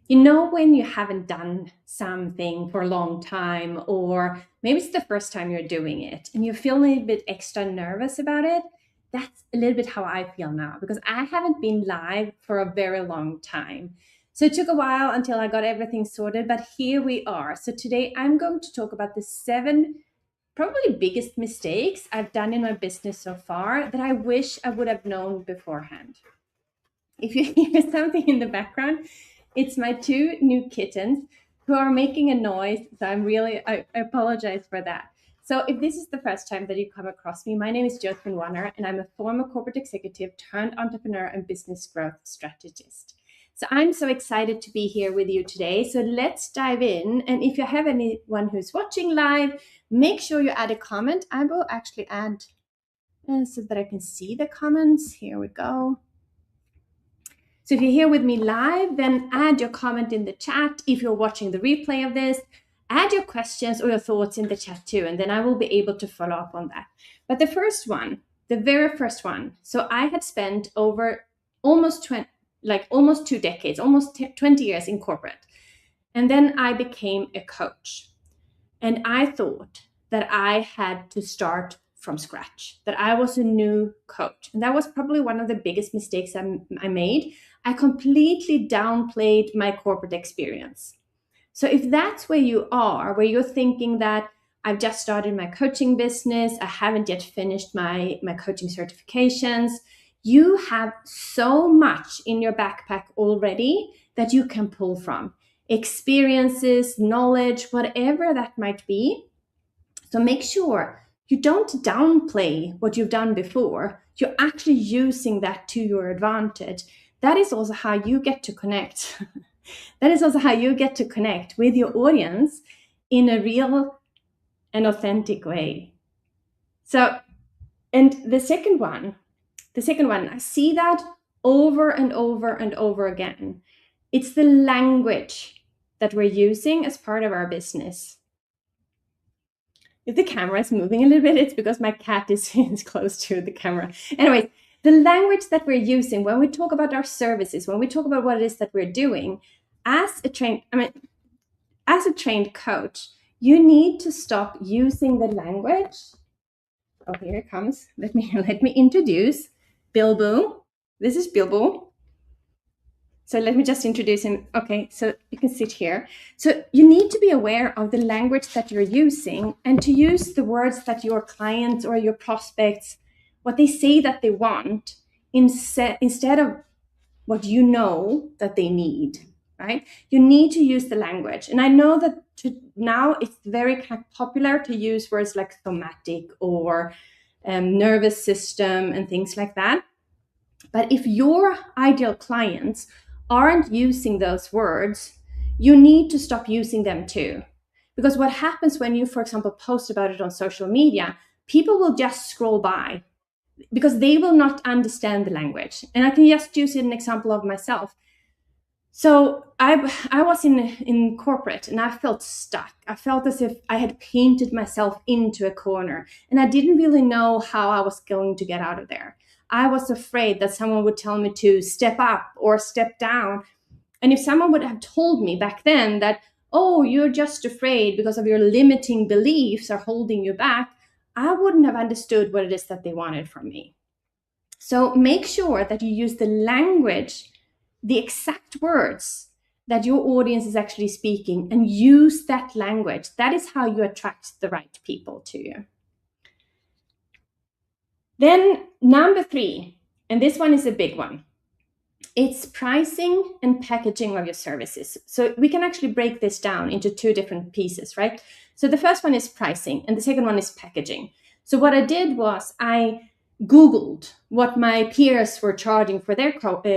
You know, when you haven't done something for a long time, or maybe it's the first time you're doing it and you feel a little bit extra nervous about it. That's a little bit how I feel now because I haven't been live for a very long time. So it took a while until I got everything sorted, but here we are. So today I'm going to talk about the 7 probably biggest mistakes I've done in my business so far that I wish I would have known beforehand. If you hear something in the background, it's my 2 new kittens who are making a noise. So I apologize for that. So if this is the first time that you come across me, my name is Josephine Warner, and I'm a former corporate executive turned entrepreneur and business growth strategist. So I'm so excited to be here with you today. So let's dive in. And if you have anyone who's watching live, make sure you add a comment. I will actually add so that I can see the comments. Here we go. So if you're here with me live, then add your comment in the chat. If you're watching the replay of this, add your questions or your thoughts in the chat too, and then I will be able to follow up on that. But the first one, the very first one. So I had spent over almost 2 decades, almost 20 years in corporate. And then I became a coach. And I thought that I had to start from scratch, that I was a new coach. And that was probably one of the biggest mistakes I made. I completely downplayed my corporate experience. So if that's where you are, where you're thinking that I've just started my coaching business, I haven't yet finished my coaching certifications, you have so much in your backpack already that you can pull from experiences, knowledge, whatever that might be. So make sure you don't downplay what you've done before. You're actually using that to your advantage. That is also how you get to connect. That is also how you get to connect with your audience in a real and authentic way. So, and the second one, I see that over and over and over again. It's the language that we're using as part of our business. If the camera is moving a little bit, it's because my cat is close to the camera. Anyways, the language that we're using when we talk about our services, when we talk about what it is that we're doing, as a trained coach, you need to stop using the language. Oh, here it comes. Let me introduce Bilbo. This is Bilbo. So let me just introduce him. Okay, so you can sit here. So you need to be aware of the language that you're using and to use the words that your clients or your prospects, what they say that they want, instead of what you know that they need, right? You need to use the language. And I know that now it's very kind of popular to use words like somatic or nervous system and things like that. But if your ideal clients aren't using those words, you need to stop using them too. Because what happens when you, for example, post about it on social media, people will just scroll by because they will not understand the language. And I can just use an example of myself. So I was in corporate and I felt stuck. I felt as if I had painted myself into a corner and I didn't really know how I was going to get out of there. I was afraid that someone would tell me to step up or step down. And if someone would have told me back then that, oh, you're just afraid because of your limiting beliefs are holding you back, I wouldn't have understood what it is that they wanted from me. So make sure that you use the language, the exact words that your audience is actually speaking, and use that language. That is how you attract the right people to you. Then number 3, and this one is a big one. It's pricing and packaging of your services. So we can actually break this down into 2 different pieces, right? So the first one is pricing and the second one is packaging. So what I did was I Googled what my peers were charging for their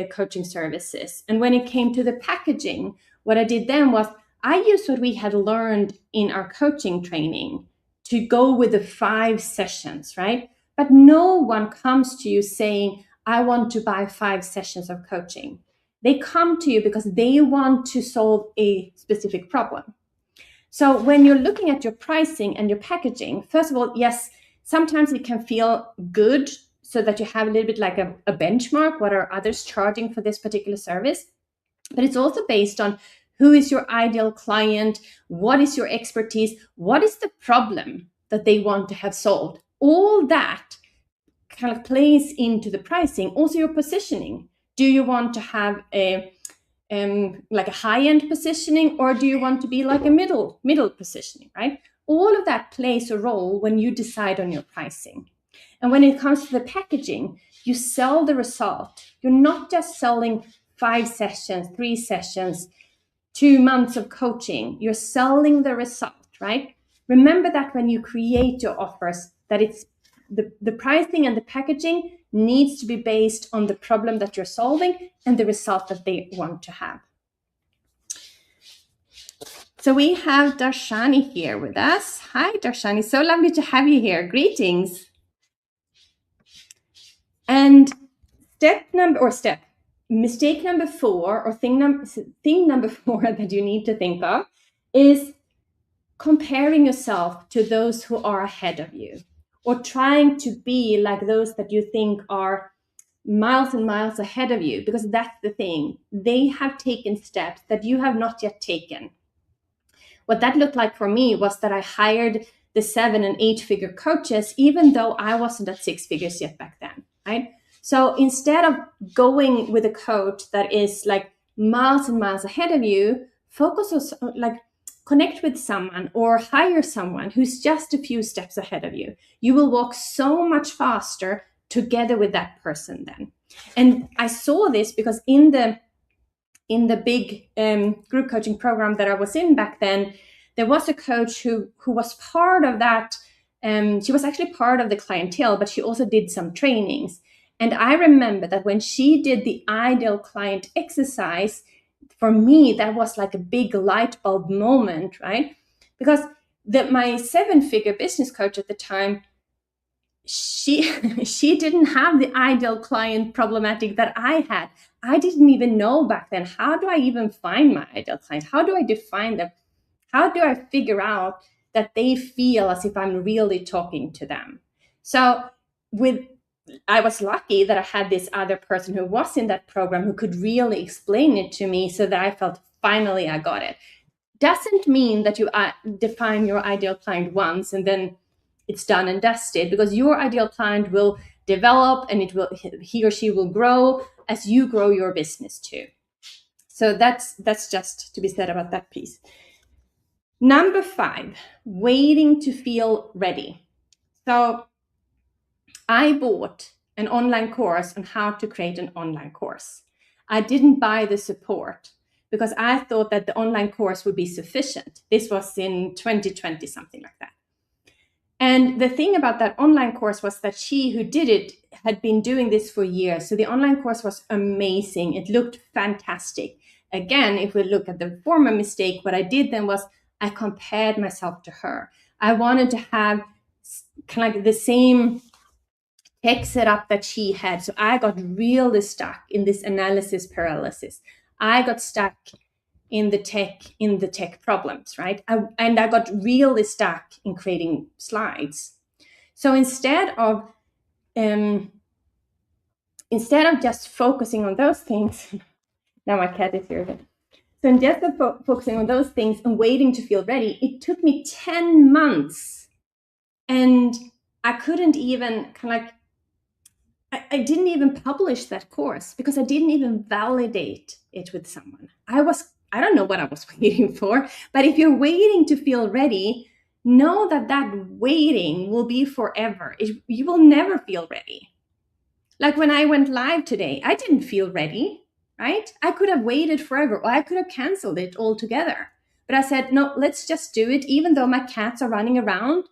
coaching services. And when it came to the packaging, what I did then was I used what we had learned in our coaching training to go with the 5 sessions, right? But no one comes to you saying, I want to buy 5 sessions of coaching. They come to you because they want to solve a specific problem. So when you're looking at your pricing and your packaging, first of all, yes, sometimes it can feel good so that you have a little bit like a benchmark. What are others charging for this particular service? But it's also based on who is your ideal client, what is your expertise, what is the problem that they want to have solved. All that kind of plays into the pricing. Also your positioning. Do you want to have a like a high-end positioning, or do you want to be like a middle positioning, right? All of that plays a role when you decide on your pricing. And when it comes to the packaging, you sell the result. You're not just selling 5 sessions, 3 sessions, 2 months of coaching. You're selling the result, right? Remember that when you create your offers, that it's the pricing and the packaging needs to be based on the problem that you're solving and the result that they want to have. So we have Darshani here with us. Hi, Darshani. So lovely to have you here. Greetings. And mistake number 4, or thing number 4 that you need to think of is comparing yourself to those who are ahead of you, or trying to be like those that you think are miles and miles ahead of you, because that's the thing. They have taken steps that you have not yet taken. What that looked like for me was that I hired the 7 and 8 figure coaches, even though I wasn't at 6 figures yet back then, right? So instead of going with a coach that is like miles and miles ahead of you, focus on like connect with someone or hire someone who's just a few steps ahead of you. You will walk so much faster together with that person then. And I saw this because in the big group coaching program that I was in back then, there was a coach who was part of that. She was actually part of the clientele, but she also did some trainings. And I remember that when she did the ideal client exercise, for me, that was like a big light bulb moment, right? Because my 7-figure business coach at the time, she didn't have the ideal client problematic that I had. I didn't even know back then, how do I even find my ideal client? How do I define them? How do I figure out that they feel as if I'm really talking to them? So I was lucky that I had this other person who was in that program who could really explain it to me, so that I felt finally I got it. Doesn't mean that you define your ideal client once and then it's done and dusted, because your ideal client will develop and he or she will grow as you grow your business too. So that's just to be said about that piece. Number 5, waiting to feel ready. So I bought an online course on how to create an online course. I didn't buy the support because I thought that the online course would be sufficient. This was in 2020, something like that. And the thing about that online course was that she who did it had been doing this for years. So the online course was amazing. It looked fantastic. Again, if we look at the former mistake, what I did then was I compared myself to her. I wanted to have kind of like the same tech setup that she had. So I got really stuck in this analysis paralysis. I got stuck in the tech problems, right? And I got really stuck in creating slides. So instead of just focusing on those things, now my cat is here again. So instead of focusing on those things and waiting to feel ready, it took me 10 months, and I couldn't even I didn't even publish that course because I didn't even validate it with someone. I don't know what I was waiting for, but if you're waiting to feel ready, know that waiting will be forever. You will never feel ready. Like when I went live today, I didn't feel ready, right? I could have waited forever, or I could have canceled it altogether. But I said, no, let's just do it, even though my cats are running around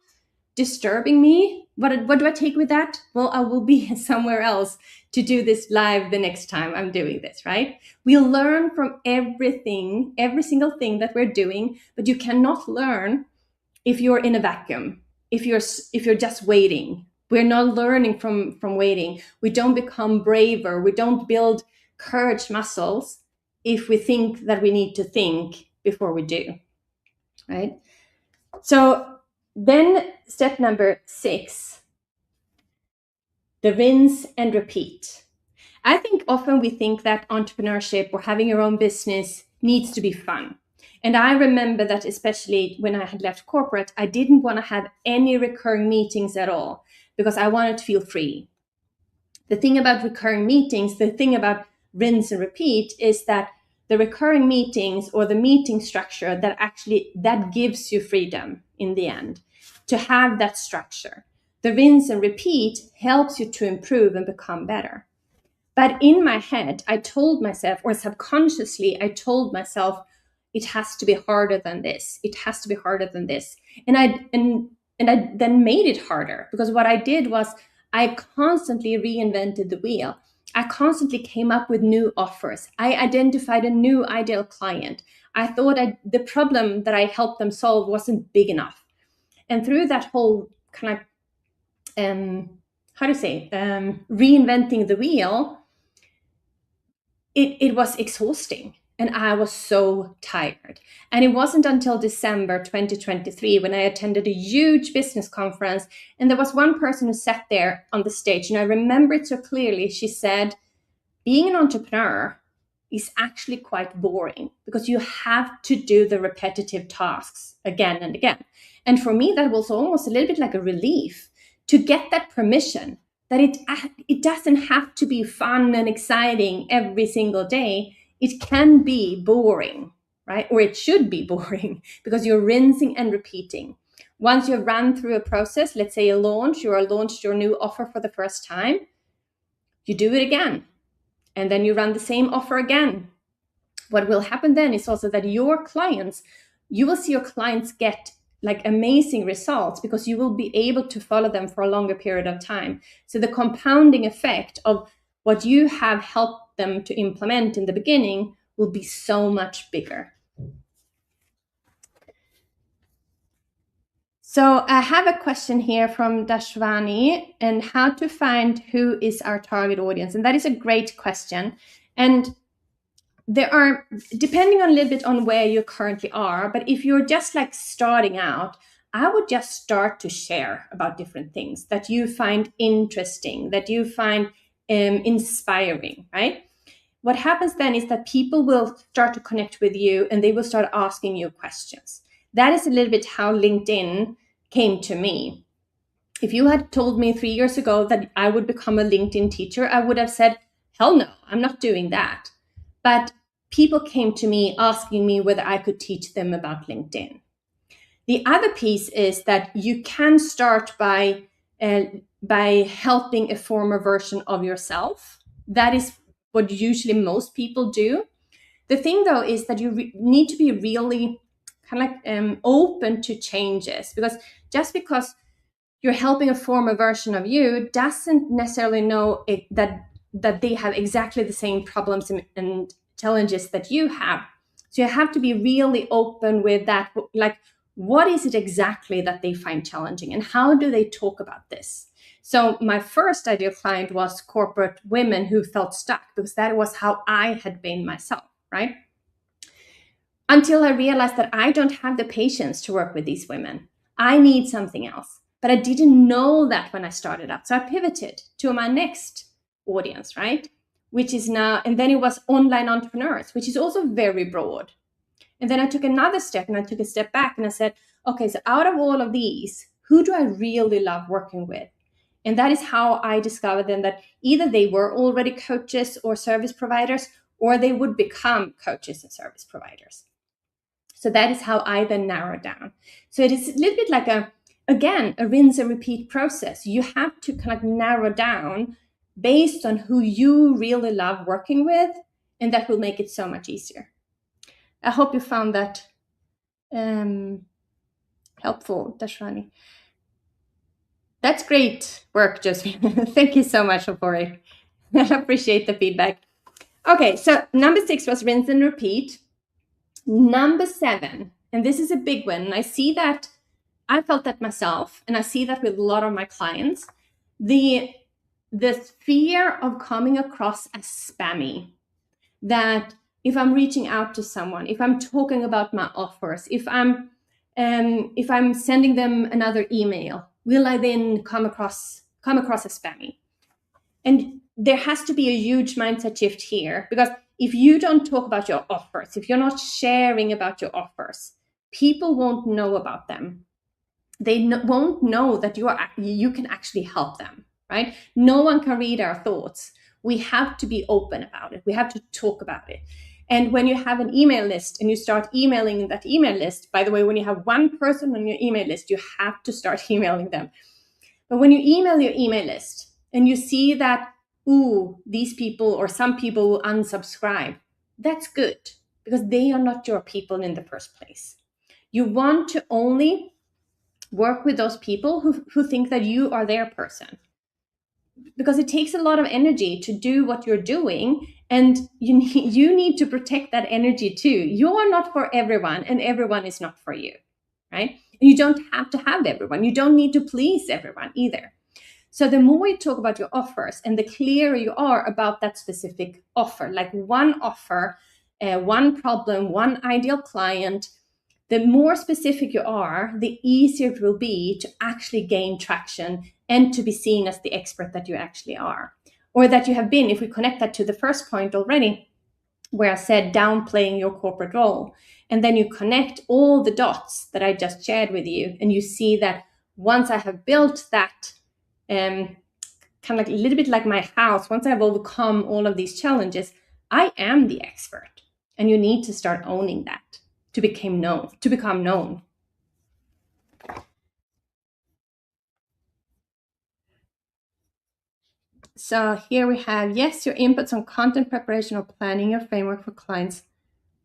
disturbing me. What do I take with that? Well, I will be somewhere else to do this live the next time I'm doing this, right? We learn from everything, every single thing that we're doing, but you cannot learn if you're in a vacuum, if you're just waiting. We're not learning from waiting. We don't become braver. We don't build courage muscles if we think that we need to think before we do, right? So then step number 6, the rinse and repeat. I think often we think that entrepreneurship or having your own business needs to be fun. And I remember that, especially when I had left corporate, I didn't want to have any recurring meetings at all because I wanted to feel free. The thing about recurring meetings, the thing about rinse and repeat, is that the recurring meetings or the meeting structure that gives you freedom in the end to have that structure. The rinse and repeat helps you to improve and become better. But in my head, I told myself, or subconsciously, I told myself, it has to be harder than this. It has to be harder than this. And I then made it harder, because what I did was I constantly reinvented the wheel. I constantly came up with new offers. I identified a new ideal client. I thought the problem that I helped them solve wasn't big enough. And through that whole kind of, reinventing the wheel, it was exhausting. And I was so tired. And it wasn't until December 2023 when I attended a huge business conference. And there was one person who sat there on the stage. And I remember it so clearly. She said, being an entrepreneur is actually quite boring because you have to do the repetitive tasks again and again. And for me, that was almost a little bit like a relief to get that permission that it doesn't have to be fun and exciting every single day. It can be boring, right? Or it should be boring because you're rinsing and repeating. Once you've run through a process, let's say you launched your new offer for the first time, you do it again. And then you run the same offer again. What will happen then is also that you will see your clients get like amazing results because you will be able to follow them for a longer period of time. So the compounding effect of what you have helped them to implement in the beginning will be so much bigger. So I have a question here from Dashwani, and how to find who is our target audience. And that is a great question. And there are, depending on a little bit on where you currently are, but if you're just like starting out, I would just start to share about different things that you find interesting, that you find inspiring, right? What happens then is that people will start to connect with you and they will start asking you questions. That is a little bit how LinkedIn came to me. If you had told me 3 years ago that I would become a LinkedIn teacher, I would have said, hell no, I'm not doing that. But people came to me asking me whether I could teach them about LinkedIn. The other piece is that you can start by helping a former version of yourself. That is what usually most people do. The thing, though, is that you need to be really kind of like open to changes, because just because you're helping a former version of you doesn't necessarily know that they have exactly the same problems and challenges that you have. So you have to be really open with that. Like, what is it exactly that they find challenging and how do they talk about this? So my first ideal client was corporate women who felt stuck, because that was how I had been myself, right? Until I realized that I don't have the patience to work with these women. I need something else. But I didn't know that when I started out. So I pivoted to my next audience, right? Which is now, and then it was online entrepreneurs, which is also very broad. And then I took another step and I took a step back and I said, okay, so out of all of these, who do I really love working with? And that is how I discovered then that either they were already coaches or service providers, or they would become coaches and service providers. So that is how I then narrowed down. So it is a little bit like a rinse and repeat process. You have to kind of narrow down based on who you really love working with, and that will make it so much easier. I hope you found that helpful, Dashwani. That's great work, Josephine. Thank you so much for it. I appreciate the feedback. Okay, so number 6 was rinse and repeat. Number 7, and this is a big one. I see that, I felt that myself, and I see that with a lot of my clients, the fear of coming across as spammy. That if I'm reaching out to someone, if I'm talking about my offers, if I'm sending them another email, will I then come across as spammy? And there has to be a huge mindset shift here, because if you don't talk about your offers, if you're not sharing about your offers, people won't know about them. They won't know that you can actually help them, right? No one can read our thoughts. We have to be open about it. We have to talk about it. And when you have an email list and you start emailing that email list, by the way, when you have one person on your email list, you have to start emailing them. But when you email your email list and you see that, ooh, these people or some people will unsubscribe, that's good, because they are not your people in the first place. You want to only work with those people who think that you are their person, because it takes a lot of energy to do what you're doing, and you need to protect that energy too. You're not for everyone, and everyone is not for you, right? And you don't have to have everyone. You don't need to please everyone either. So the more you talk about your offers and the clearer you are about that specific offer, like one offer, one problem, one ideal client, the more specific you are, the easier it will be to actually gain traction and to be seen as the expert that you actually are, or that you have been. If we connect that to the first point already, where I said downplaying your corporate role, and then you connect all the dots that I just shared with you, and you see that once I have built that, kind of like a little bit like my house, once I've overcome all of these challenges, I am the expert, and you need to start owning that to become known. So here we have, yes, your inputs on content preparation or planning your framework for clients.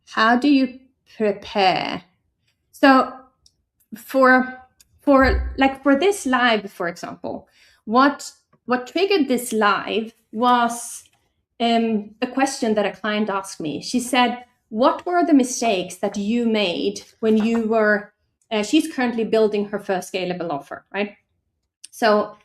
How do you prepare? So for this live, for example, what triggered this live was a question that a client asked me. She said, what were the mistakes that you made when you were, she's currently building her first scalable offer, right? So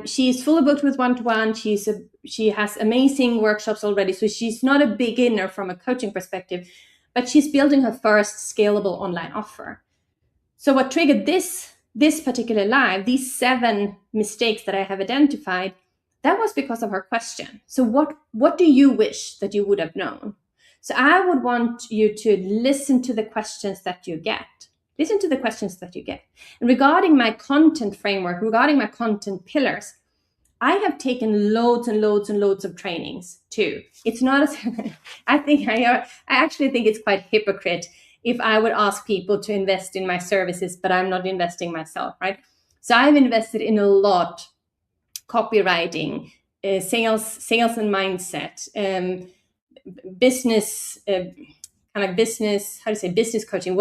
she's fully booked with one-to-one. She has amazing workshops already. So she's not a beginner from a coaching perspective, but she's building her first scalable online offer. So what triggered this particular live, these 7 mistakes that I have identified, that was because of her question. So what do you wish that you would have known? So I would want you to listen to the questions that you get. Listen to the questions that you get. And regarding my content framework, regarding my content pillars, I have taken loads and loads and loads of trainings too. It's not as I actually think it's quite hypocrite if I would ask people to invest in my services, but I'm not investing myself, right? So I've invested in a lot: copywriting, sales and mindset, business, kind of business, business coaching,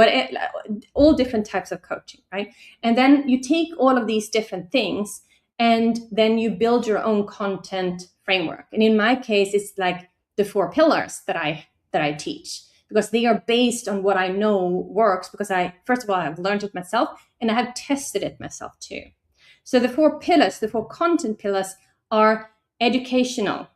all different types of coaching, right? And then you take all of these different things and then you build your own content framework. And in my case, it's like the 4 pillars that I teach, because they are based on what I know works, because first of all, I've learned it myself and I have tested it myself too. So the 4 pillars, the 4 content pillars, are educational,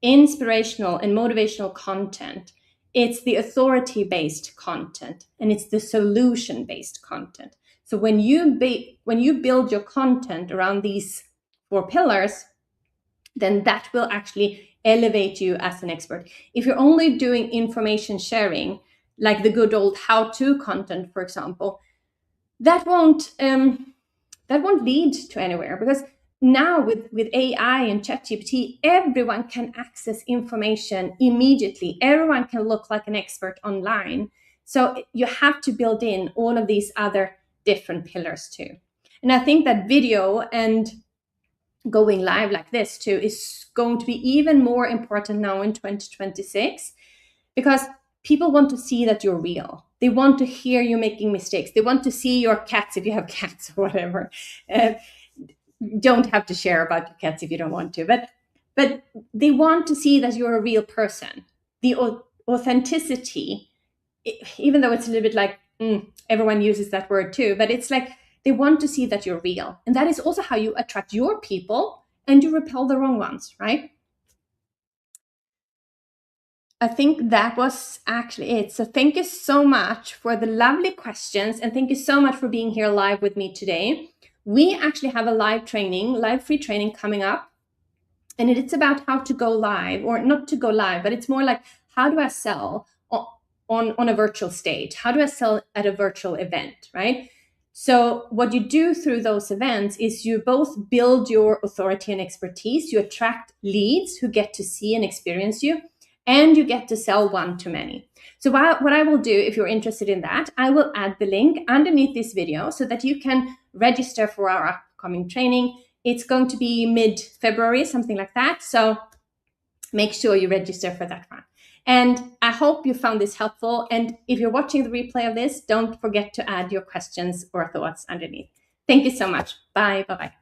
inspirational, and motivational content. It's the authority-based content, and it's the solution-based content. So when you build your content around these 4 pillars, then that will actually elevate you as an expert. If you're only doing information sharing, like the good old how-to content, for example, that won't lead to anywhere, because now with AI and ChatGPT, everyone can access information immediately. Everyone can look like an expert online. So you have to build in all of these other different pillars too. And I think that video and going live like this too is going to be even more important now in 2026, because people want to see that you're real. They want to hear you making mistakes. They want to see your cats, if you have cats or whatever. Don't have to share about your cats if you don't want to, but they want to see that you're a real person. The authenticity, even though it's a little bit like everyone uses that word too, but it's like they want to see that you're real. And that is also how you attract your people and you repel the wrong ones, right? I think that was actually it. So thank you so much for the lovely questions, and thank you so much for being here live with me today. We actually have a live free training coming up And it's about how to go live, or not to go live, but it's more like, how do I sell on a virtual stage? How do I sell at a virtual event, right? So what you do through those events is you both build your authority and expertise, you attract leads who get to see and experience you, and you get to sell one-to-many. So what I will do, if you're interested in that, I will add the link underneath this video so that you can register for our upcoming training. It's going to be mid-February, something like that. So make sure you register for that one. And I hope you found this helpful. And if you're watching the replay of this, don't forget to add your questions or thoughts underneath. Thank you so much. Bye. Bye-bye.